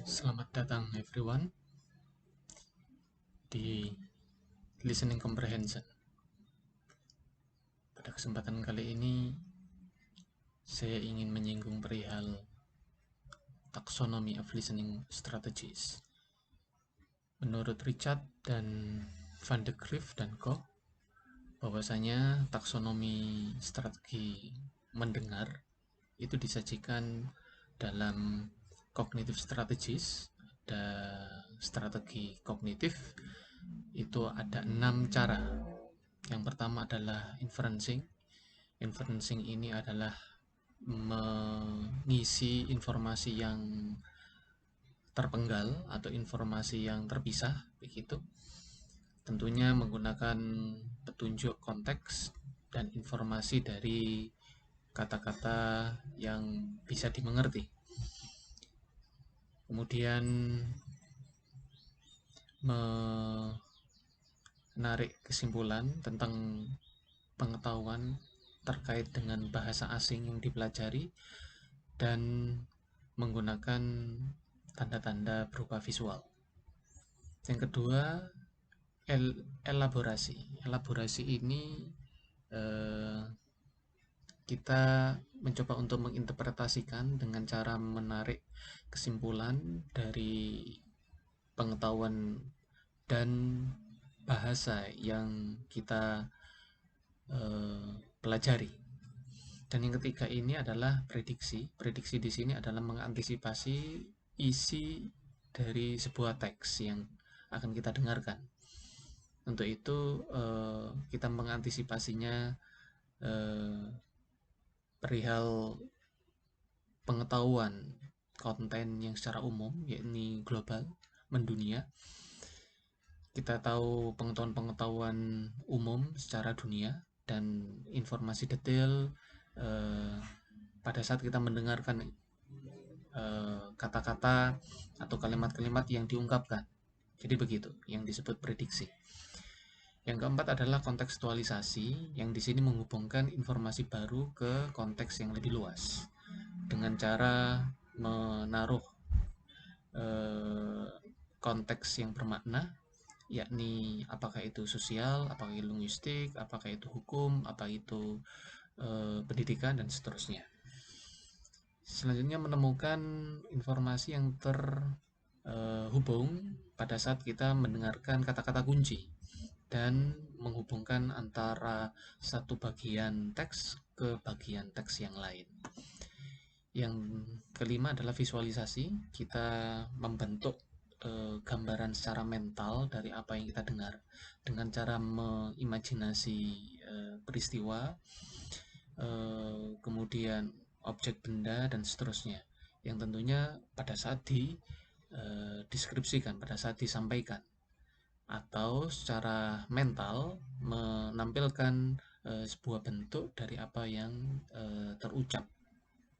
Selamat datang everyone di listening comprehension. Pada kesempatan kali ini saya ingin menyinggung perihal taksonomi of listening strategies. Menurut Richard dan Van de Grief dan Co, bahwasanya taksonomi strategi mendengar itu disajikan dalam cognitive strategies. Ada strategi kognitif, itu ada 6 cara. Yang pertama adalah inferencing. Inferencing ini adalah mengisi informasi yang terpenggal atau informasi yang terpisah, begitu. Tentunya menggunakan petunjuk konteks dan informasi dari kata-kata yang bisa dimengerti. Kemudian menarik kesimpulan tentang pengetahuan terkait dengan bahasa asing yang dipelajari dan menggunakan tanda-tanda berupa visual. Yang kedua, elaborasi. Elaborasi ini kita mencoba untuk menginterpretasikan dengan cara menarik kesimpulan dari pengetahuan dan bahasa yang kita pelajari. Dan yang ketiga ini adalah prediksi. Prediksi di sini adalah mengantisipasi isi dari sebuah teks yang akan kita dengarkan. Untuk itu kita mengantisipasinya perihal pengetahuan konten yang secara umum, yakni global, mendunia. Kita tahu pengetahuan umum secara dunia dan informasi detail pada saat kita mendengarkan kata-kata atau kalimat-kalimat yang diungkapkan. Jadi begitu yang disebut prediksi. Yang keempat adalah kontekstualisasi, yang di sini menghubungkan informasi baru ke konteks yang lebih luas dengan cara menaruh konteks yang bermakna, yakni apakah itu sosial, apakah itu linguistik, apakah itu hukum, apa itu pendidikan, dan seterusnya. Selanjutnya menemukan informasi yang terhubung pada saat kita mendengarkan kata-kata kunci dan menghubungkan antara satu bagian teks ke bagian teks yang lain. Yang kelima adalah visualisasi. Kita membentuk gambaran secara mental dari apa yang kita dengar dengan cara mengimajinasi peristiwa, kemudian objek benda dan seterusnya, yang tentunya pada saat dideskripsikan, pada saat disampaikan, atau secara mental menampilkan sebuah bentuk dari apa yang terucap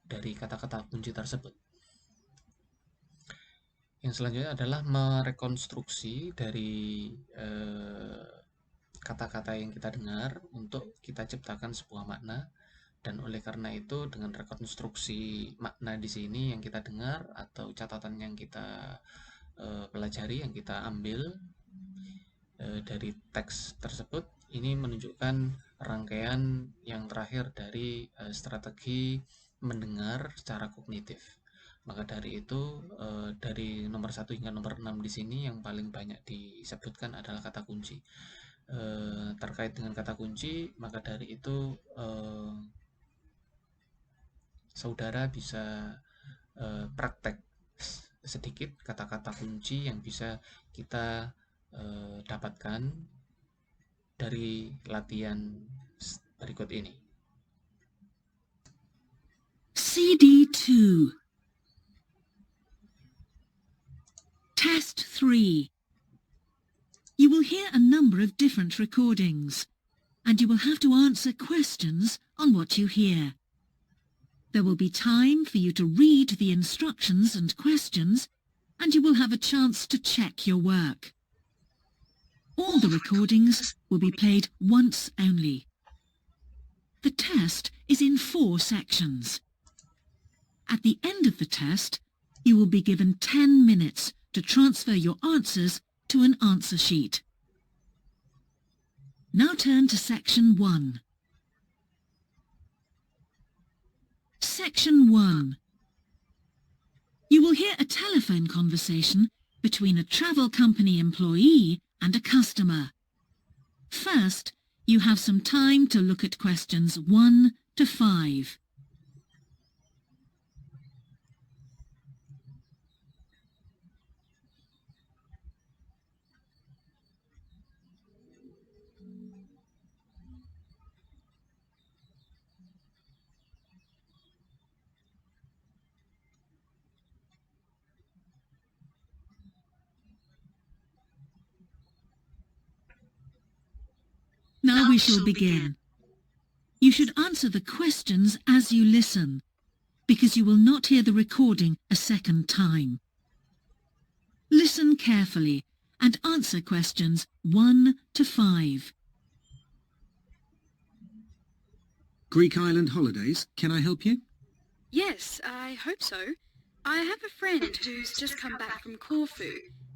dari kata-kata kunci tersebut. Yang selanjutnya adalah merekonstruksi dari kata-kata yang kita dengar untuk kita ciptakan sebuah makna. Dan oleh karena itu, dengan rekonstruksi makna di sini yang kita dengar atau catatan yang kita pelajari, yang kita ambil dari teks tersebut, ini menunjukkan rangkaian yang terakhir dari strategi mendengar secara kognitif. Maka dari itu, dari nomor 1 hingga nomor 6 di sini yang paling banyak disebutkan adalah kata kunci. Terkait dengan kata kunci, maka dari itu saudara bisa praktek sedikit kata-kata kunci yang bisa kita dapatkan dari latihan berikut ini. CD2 Test 3. You will hear a number of different recordings, and you will have to answer questions on what you hear. There will be time for you to read the instructions and questions, and you will have a chance to check your work. All the recordings will be played once only. The test is in 4 sections. At the end of the test, You will be given 10 minutes to transfer your answers to an answer sheet. Now turn to Section 1. Section 1. You will hear a telephone conversation between a travel company employee and a customer. First, you have some time to look at questions 1 to 5. Now we shall begin. You should answer the questions as you listen, because you will not hear the recording a second time. Listen carefully and answer questions 1 to 5. Greek Island Holidays, can I help you? Yes, I hope so. I have a friend who's just come back from Corfu,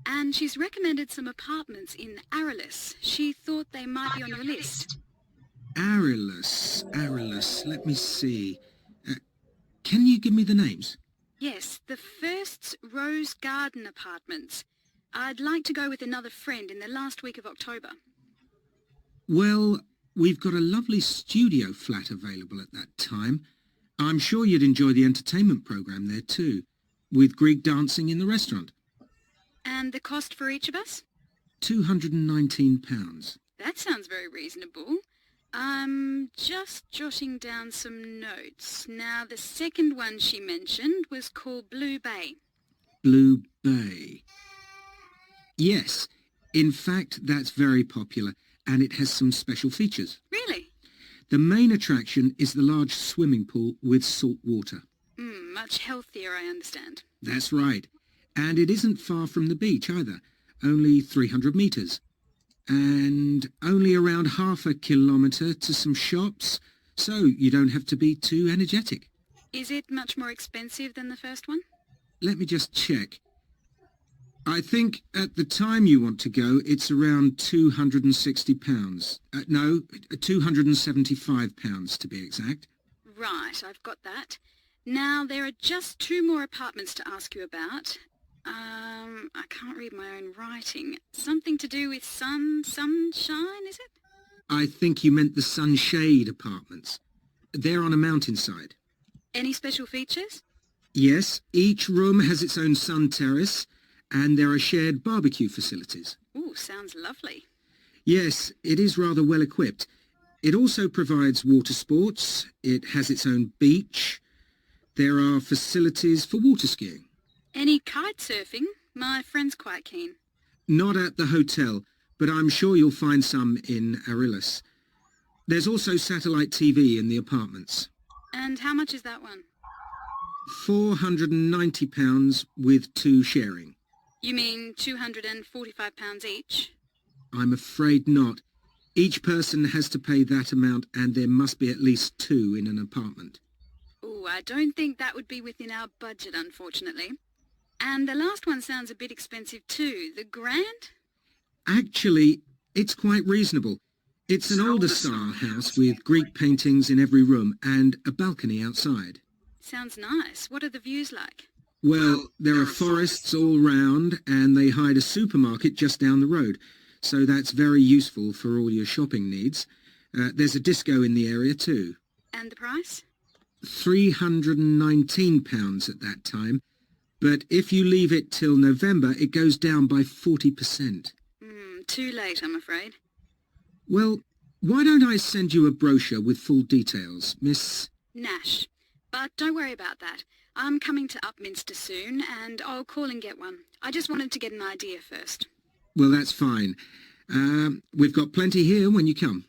and she's recommended some apartments in Arillis. She thought they might be on your list. Arillis, let me see. Can you give me the names? Yes, the first's Rose Garden Apartments. I'd like to go with another friend in the last week of October. Well, we've got a lovely studio flat available at that time. I'm sure you'd enjoy the entertainment program there too, with Greek dancing in the restaurant. And the cost for each of us? £219. That sounds very reasonable. I'm just jotting down some notes. Now, the second one she mentioned was called Blue Bay. Blue Bay. Yes, in fact, that's very popular, and it has some special features. Really? The main attraction is the large swimming pool with salt water. Much healthier, I understand. That's right. And it isn't far from the beach either, only 300 metres. And only around half a kilometre to some shops, so you don't have to be too energetic. Is it much more expensive than the first one? Let me just check. I think at the time you want to go, it's around £260. No, £275 to be exact. Right, I've got that. Now, there are just 2 more apartments to ask you about. I can't read my own writing. Something to do with sunshine, is it? I think you meant the Sunshade Apartments. They're on a mountainside. Any special features? Yes, each room has its own sun terrace, and there are shared barbecue facilities. Ooh, sounds lovely. Yes, it is rather well equipped. It also provides water sports. It has its own beach. There are facilities for water skiing. Any kite surfing? My friend's quite keen. Not at the hotel, but I'm sure you'll find some in Arillis. There's also satellite TV in the apartments. And how much is that one? £490 with 2 sharing. You mean £245 each? I'm afraid not. Each person has to pay that amount, and there must be at least 2 in an apartment. Ooh, I don't think that would be within our budget, unfortunately. And the last one sounds a bit expensive too. The Grand? Actually, it's quite reasonable. It's an older style house with Greek paintings in every room and a balcony outside. Sounds nice. What are the views like? Well, there are forests all round, and they hide a supermarket just down the road, so that's very useful for all your shopping needs. There's a disco in the area too. And the price? £319 at that time, but if you leave it till November, it goes down by 40%. Too late, I'm afraid. Well, why don't I send you a brochure with full details, Miss... Nash. But don't worry about that. I'm coming to Upminster soon, and I'll call and get one. I just wanted to get an idea first. Well, that's fine. We've got plenty here when you come.